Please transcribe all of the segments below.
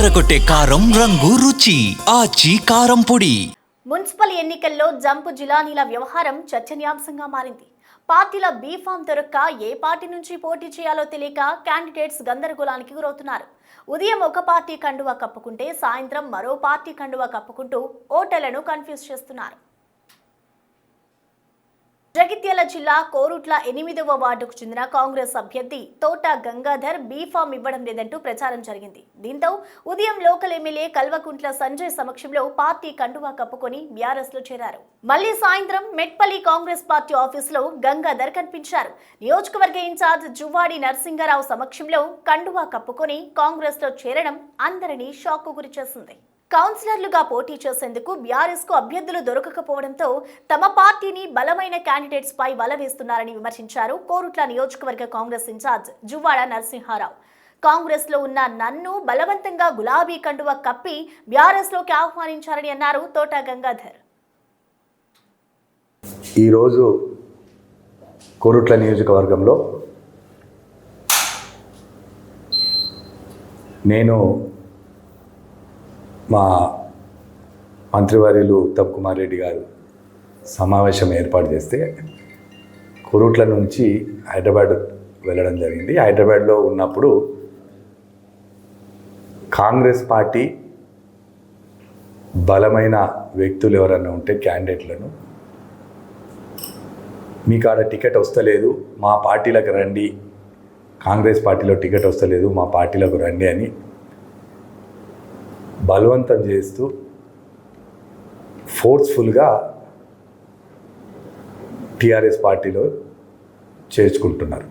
అదరగొట్టే కారం రంగు రుచి ఆచి కారం పొడి. మున్సిపల్ ఎన్నికల్లో జంపు జిలానీల వ్యవహారం చర్చనీయాంశంగా మారింది. పార్టీల బీఫామ్ దొరక్క ఏ పార్టీ నుంచి పోటీ చేయాలో తెలియక క్యాండిడేట్స్ గందరగోళానికి గురవుతున్నారు. ఉదయం ఒక పార్టీ కండువా కప్పుకుంటే సాయంత్రం మరో పార్టీ కండువా కప్పుకుంటూ ఓటర్లను కన్ఫ్యూజ్ చేస్తున్నారు. జగిత్యాల జిల్లా కోరుట్ల 8వ వార్డుకు చెందిన కాంగ్రెస్ అభ్యర్థి తోట గంగాధర్ బీఫామ్ ఇవ్వడం లేదంటూ ప్రచారం జరిగింది. దీంతో ఉదయం లోకల్ ఎమ్మెల్యే కల్వకుంట్ల సంజయ్ సమక్షంలో పార్టీ కండువా కప్పుకొని బీఆర్ఎస్ లో చేరారు. మళ్లీ సాయంత్రం మెట్పల్లి కాంగ్రెస్ పార్టీ ఆఫీసులో గంగాధర్ కనిపించారు. నియోజకవర్గ ఇన్ఛార్జ్ జువ్వాడి నరసింగరావు సమక్షంలో కండువా కప్పుకొని కాంగ్రెస్ లో చేరడం అందరినీ షాక్ కు గురిచేసింది. కౌన్సిలర్లుగా పోటీ చేసేందుకు బీఆర్ఎస్ కు అభ్యర్థులు దొరకకపోవడంతో తమ పార్టీని బలమైన క్యాండిడేట్స్ పై వల వేస్తున్నారని విమర్శించారు కోరుట్ల నియోజకవర్గ కాంగ్రెస్ ఇన్ఛార్జ్ జువ్వాడ నరసింహారావు. కాంగ్రెస్ లో ఉన్న నన్ను బలవంతంగా గులాబీ కండువా కప్పి బీఆర్ఎస్ లోకి ఆహ్వానించారని అన్నారు తోట గంగాధర్. ఈరోజు కోరుట్ల నియోజకవర్గంలో నేను మా మంత్రివర్యులు ఉత్తమ్ కుమార్ రెడ్డి గారు సమావేశం ఏర్పాటు చేస్తే కోరుట్ల నుంచి హైదరాబాద్ వెళ్ళడం జరిగింది. హైదరాబాద్లో ఉన్నప్పుడు కాంగ్రెస్ పార్టీ బలమైన వ్యక్తులు ఎవరైనా ఉంటే క్యాండిడేట్లను మీకు ఆడ టికెట్ వస్తలేదు, మా పార్టీలకు రండి, కాంగ్రెస్ పార్టీలో టికెట్ వస్తలేదు, మా పార్టీలకు రండి అని బలవంతం చేస్తూ ఫోర్స్ఫుల్గా టీఆర్ఎస్ పార్టీలో చేర్చుకుంటున్నారు.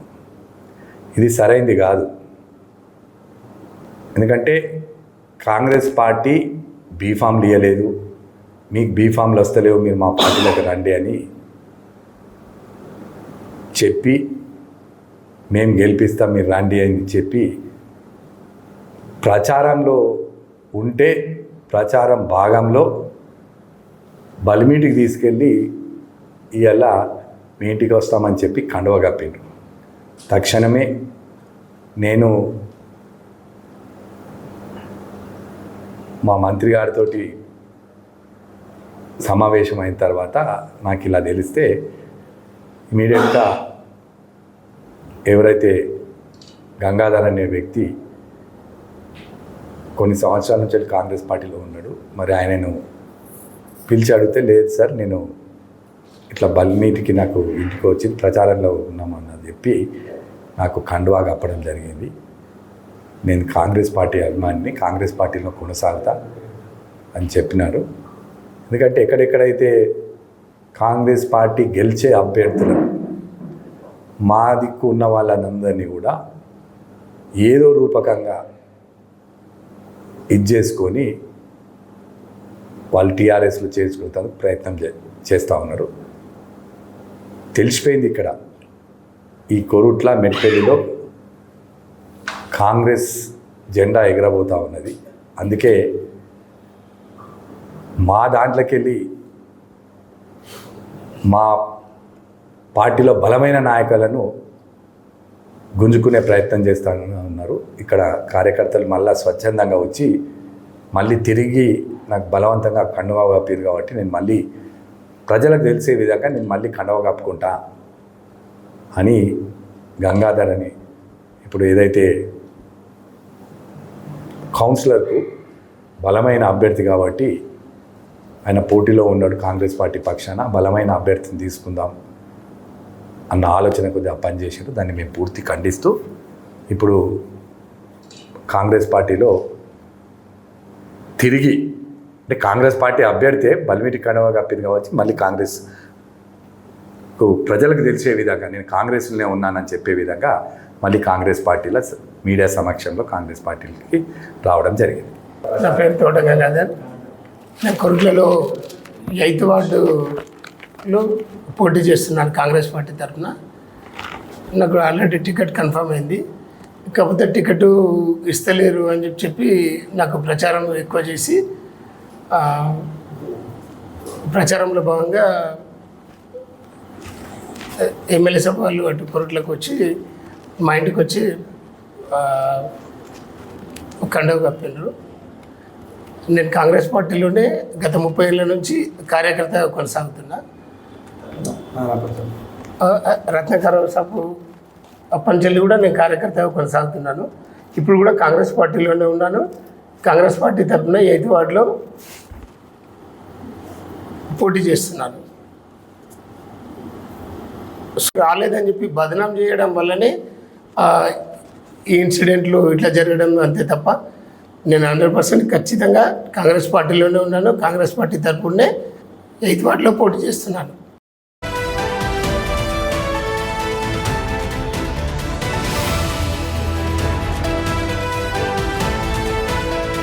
ఇది సరైంది కాదు. ఎందుకంటే కాంగ్రెస్ పార్టీ బీఫామ్లు ఇవ్వలేదు, మీకు బీఫామ్లు వస్తలేవు, మీరు మా పార్టీలోకి రండి అని చెప్పి మేము గెలిపిస్తాం, మీరు రండి అని చెప్పి ప్రచారంలో ఉంటే ప్రచారం భాగంలో బలిమీటికి తీసుకెళ్ళి ఇవాళ మీ ఇంటికి వస్తామని చెప్పి కండువా కప్పిండ్రు. తక్షణమే నేను మా మంత్రి గారితో సమావేశం అయిన తర్వాత నాకు ఇలా తెలిస్తే ఇమీడియట్గా ఎవరైతే గంగాధర్ అనే వ్యక్తి కొన్ని సంవత్సరాల నుంచి కాంగ్రెస్ పార్టీలో ఉన్నాడు, మరి ఆయనను పిలిచి అడిగితే లేదు సార్, నేను ఇట్లా బల్మీటికి నాకు ఇంటికి వచ్చి ప్రచారంలో ఉన్నామన్నది చెప్పి నాకు కండువా కప్పడం జరిగింది. నేను కాంగ్రెస్ పార్టీ అభిమానిని, కాంగ్రెస్ పార్టీలో కొనసాగుతా అని చెప్పినారు. ఎందుకంటే ఎక్కడెక్కడైతే కాంగ్రెస్ పార్టీ గెలిచే అభ్యర్థులను మా దిక్కు ఉన్న వాళ్ళందరినీ కూడా ఏదో రూపకంగా ఇది చేసుకొని వాళ్ళు టీఆర్ఎస్లో చేర్చుకుంటానికి ప్రయత్నం చేస్తూ ఉన్నారు. తెలిసిపోయింది ఇక్కడ ఈ కోరుట్ల మెట్పల్లిలో కాంగ్రెస్ జెండా ఎగరబోతూ ఉన్నది. అందుకే మా దాంట్లోకి వెళ్ళి మా పార్టీలో బలమైన నాయకులను గుంజుకునే ప్రయత్నం చేస్తూ ఉన్నారు. ఇక్కడ కార్యకర్తలు మళ్ళీ స్వచ్ఛందంగా వచ్చి మళ్ళీ తిరిగి నాకు బలవంతంగా కండువా కప్పారు కాబట్టి నేను మళ్ళీ ప్రజలకు తెలిసే విధంగా నేను మళ్ళీ కండువా కప్పుకుంటా అని గంగాధర్ అని ఇప్పుడు ఏదైతే కౌన్సిలర్కు బలమైన అభ్యర్థి కాబట్టి ఆయన పోటీలో ఉన్నాడు కాంగ్రెస్ పార్టీ పక్షాన, బలమైన అభ్యర్థిని తీసుకుందాం అన్న ఆలోచన కొద్దిగా పనిచేసారు. దాన్ని మేము పూర్తి ఖండిస్తూ ఇప్పుడు కాంగ్రెస్ పార్టీలో తిరిగి అంటే కాంగ్రెస్ పార్టీ అభ్యర్థి బల్మీటి కండువా కప్పింది కావచ్చు, మళ్ళీ కాంగ్రెస్కు ప్రజలకు తెలిసే విధంగా నేను కాంగ్రెస్లోనే ఉన్నానని చెప్పే విధంగా మళ్ళీ కాంగ్రెస్ పార్టీలో మీడియా సమక్షంలో కాంగ్రెస్ పార్టీకి రావడం జరిగింది. నా పేరు తోట గంగాధర్. నేను కొరుట్లలో 8వ వార్డులో పోటీ చేస్తున్నాను కాంగ్రెస్ పార్టీ తరఫున. నాకు ఆల్రెడీ టికెట్ కన్ఫర్మ్ అయింది, కాకపోతే టికెట్ ఇస్తలేరు అని చెప్పి నాకు ప్రచారం ఎక్కువ చేసి ప్రచారంలో భాగంగా ఎమ్మెల్యే సభ వాళ్ళు అటు కొరుట్లకు వచ్చి మా ఇంటికి వచ్చి కండువా కప్పినారు. నేను కాంగ్రెస్ పార్టీలోనే గత 30 ఏళ్ళ నుంచి కార్యకర్తగా కొనసాగుతున్నా. రత్నాకర సాపు అప్పంచెల్లి కూడా నేను కార్యకర్తగా కొనసాగుతున్నాను. ఇప్పుడు కూడా కాంగ్రెస్ పార్టీలోనే ఉన్నాను. కాంగ్రెస్ పార్టీ తరఫున 8వ వార్డులో పోటీ చేస్తున్నాను. రాలేదని చెప్పి బదనాం చేయడం వల్లనే ఈ ఇన్సిడెంట్లు ఇట్లా జరగడం అంతే తప్ప నేను 100% ఖచ్చితంగా కాంగ్రెస్ పార్టీలోనే ఉన్నాను. కాంగ్రెస్ పార్టీ తరఫునే 8వ వార్డులో పోటీ చేస్తున్నాను.